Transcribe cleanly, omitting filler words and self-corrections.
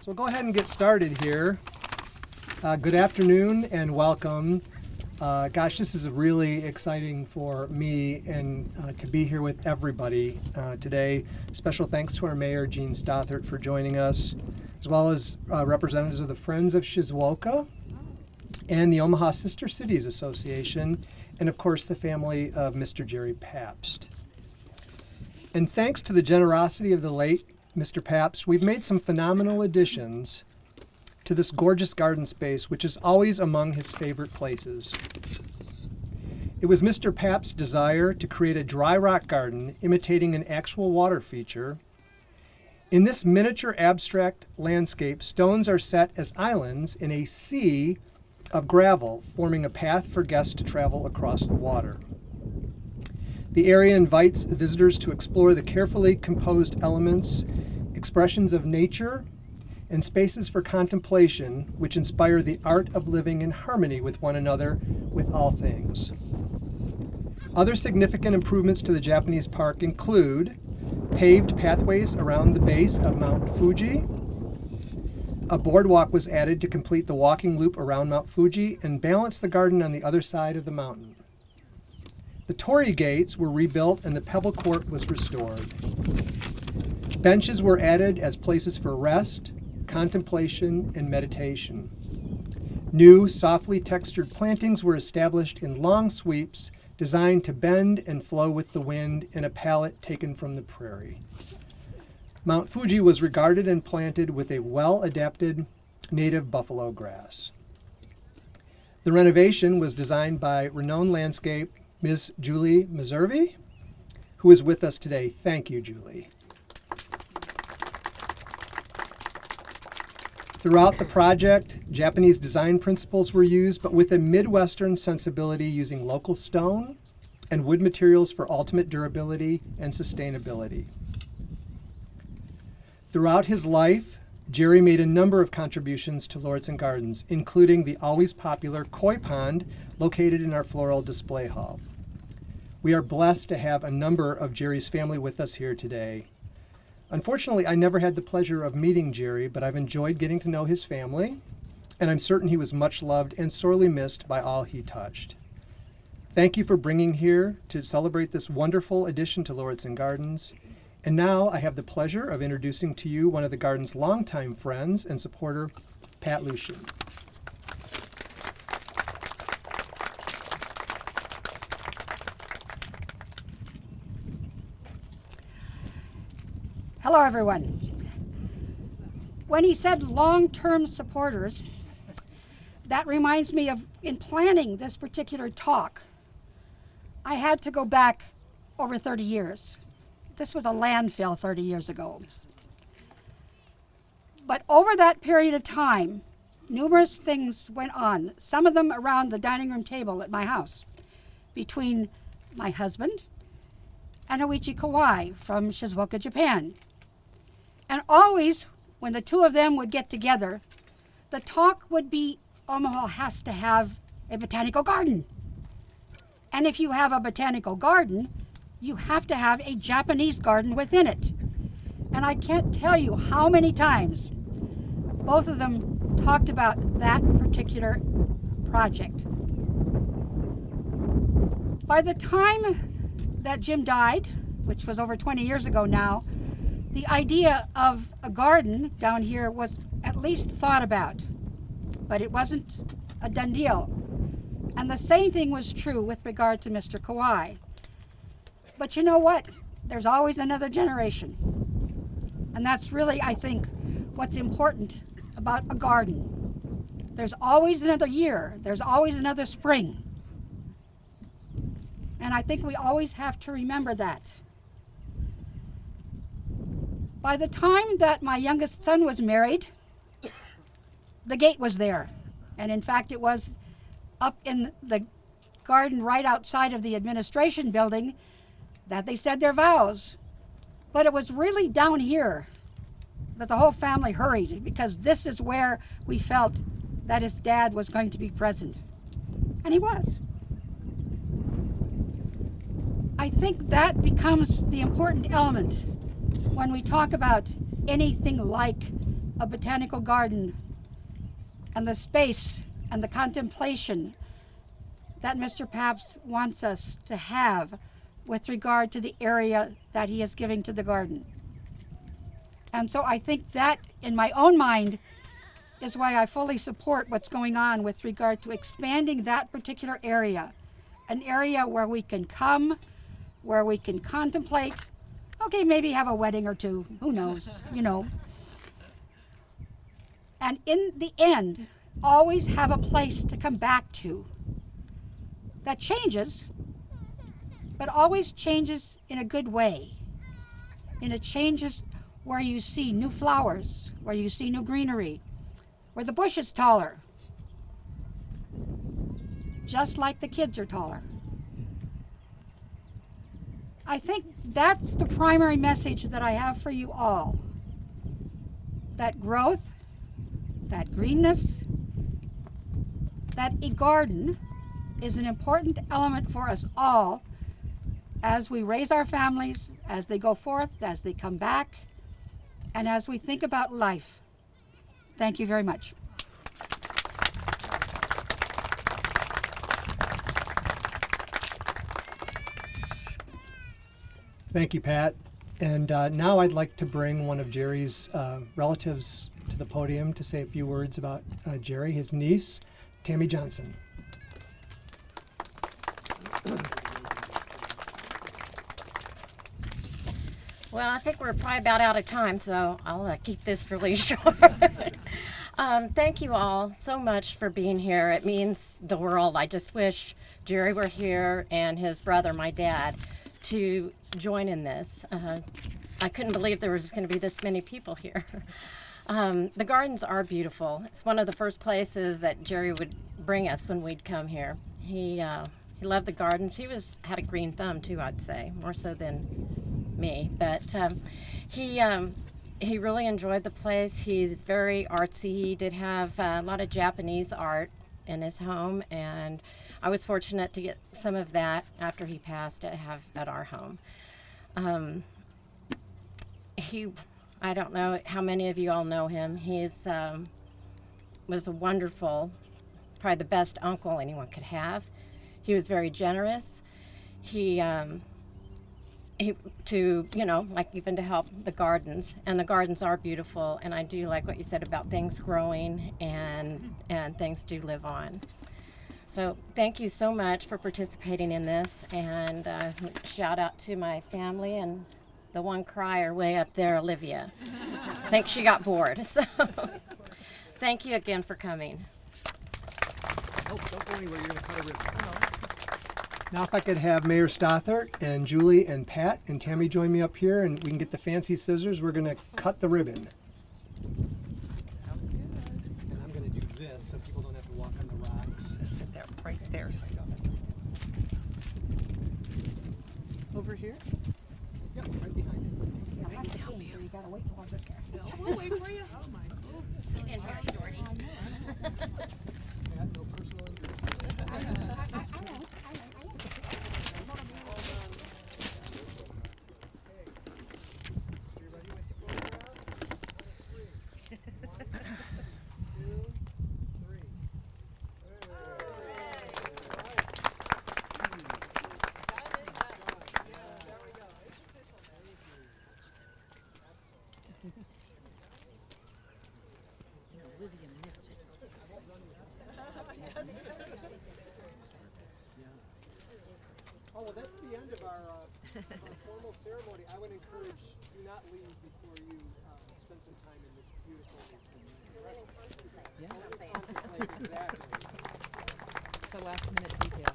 So we'll go ahead and get started here. Good afternoon and welcome. Gosh, this is really exciting for me and to be here with everybody today. Special thanks to our mayor, Gene Stothert, for joining us, as well as representatives of the Friends of Shizuoka and the Omaha Sister Cities Association, and of course the family of Mr. Jerry Pabst. And thanks to the generosity of the late Mr. Pabst, we've made some phenomenal additions to this gorgeous garden space, which is always among his favorite places. It was Mr. Pabst's desire to create a dry rock garden imitating an actual water feature. In this miniature abstract landscape, stones are set as islands in a sea of gravel, forming a path for guests to travel across the water. The area invites visitors to explore the carefully composed elements, expressions of nature, and spaces for contemplation which inspire the art of living in harmony with one another, with all things. Other significant improvements to the Japanese park include paved pathways around the base of Mount Fuji. A boardwalk was added to complete the walking loop around Mount Fuji and balance the garden on the other side of the mountain. The torii gates were rebuilt and the pebble court was restored. Benches were added as places for rest, contemplation, and meditation. New, softly textured plantings were established in long sweeps designed to bend and flow with the wind in a palette taken from the prairie. Mount Fuji was regarded and planted with a well-adapted native buffalo grass. The renovation was designed by renowned landscape Ms. Julie Meservy, who is with us today. Thank you, Julie. Throughout the project, Japanese design principles were used, but with a Midwestern sensibility using local stone and wood materials for ultimate durability and sustainability. Throughout his life, Jerry made a number of contributions to Lauritzen Gardens, including the always popular koi pond located in our floral display hall. We are blessed to have a number of Jerry's family with us here today. Unfortunately, I never had the pleasure of meeting Jerry, but I've enjoyed getting to know his family, and I'm certain he was much loved and sorely missed by all he touched. Thank you for bringing here to celebrate this wonderful addition to Lauritzen Gardens. And now I have the pleasure of introducing to you one of the garden's longtime friends and supporter, Pat Leuschen. Hello, everyone. When he said long-term supporters, that reminds me of, in planning this particular talk, I had to go back over 30 years. This was a landfill 30 years ago. But over that period of time, numerous things went on, some of them around the dining room table at my house, between my husband and Hoichi Kawai from Shizuoka, Japan. And always, when the two of them would get together, the talk would be, Omaha has to have a botanical garden. And if you have a botanical garden, you have to have a Japanese garden within it. And I can't tell you how many times both of them talked about that particular project. By the time that Jim died, which was over 20 years ago now, the idea of a garden down here was at least thought about, but it wasn't a done deal. And the same thing was true with regard to Mr. Kawai. But you know what? There's always another generation. And that's really, I think, what's important about a garden. There's always another year. There's always another spring. And I think we always have to remember that. By the time that my youngest son was married, the gate was there. And in fact, it was up in the garden right outside of the administration building that they said their vows. But it was really down here that the whole family hurried, because this is where we felt that his dad was going to be present. And he was. I think that becomes the important element when we talk about anything like a botanical garden and the space and the contemplation that Mr. Pabst wants us to have with regard to the area that he is giving to the garden. And so I think that, in my own mind, is why I fully support what's going on with regard to expanding that particular area, an area where we can come, where we can contemplate, okay, maybe have a wedding or two, who knows, you know. And in the end, always have a place to come back to that changes, but always changes in a good way. And it changes where you see new flowers, where you see new greenery, where the bush is taller, just like the kids are taller. I think that's the primary message that I have for you all. That growth, that greenness, that a garden is an important element for us all as we raise our families, as they go forth, as they come back, and as we think about life. Thank you very much. Thank you, Pat. And now I'd like to bring one of Jerry's relatives to the podium to say a few words about Jerry, his niece, Tami Johnson. Well, I think we're probably about out of time, so I'll keep this really short. Thank you all so much for being here. It means the world. I just wish Jerry were here and his brother, my dad, to join in this. I couldn't believe there was going to be this many people here. The gardens are beautiful. It's one of the first places that Jerry would bring us when we'd come here. He loved the gardens. He had a green thumb too, I'd say, more so than me. But he really enjoyed the place. He's very artsy. He did have a lot of Japanese art in his home, and I was fortunate to get some of that after he passed to have at our home. I don't know how many of you all know him. He's was a wonderful, probably the best uncle anyone could have. He was very generous. He to, you know, like even to help the gardens, and the gardens are beautiful, and I do like what you said about things growing and things do live on. So thank you so much for participating in this, and shout out to my family and the one crier way up there, Olivia. I think she got bored. So thank you again for coming. Oh, don't go anywhere, you're gonna cut a ribbon. Now if I could have Mayor Stothert and Julie and Pat and Tami join me up here, and we can get the fancy scissors. We're gonna cut the ribbon. Sounds good. And I'm gonna do this so people don't have to walk on the rocks. Just sit there, right there, so you don't have to. Over here? Yep, right behind it. Yeah, I'm help you. You gotta wait till I get there. No, we'll wait for you. Oh my goodness. Pat, no personal injuries. Olivia missed it. Oh, well, that's the end of our formal ceremony. I would encourage you not leave before you spend some time in this beautiful Yeah. contemplate, exactly. The last minute detail.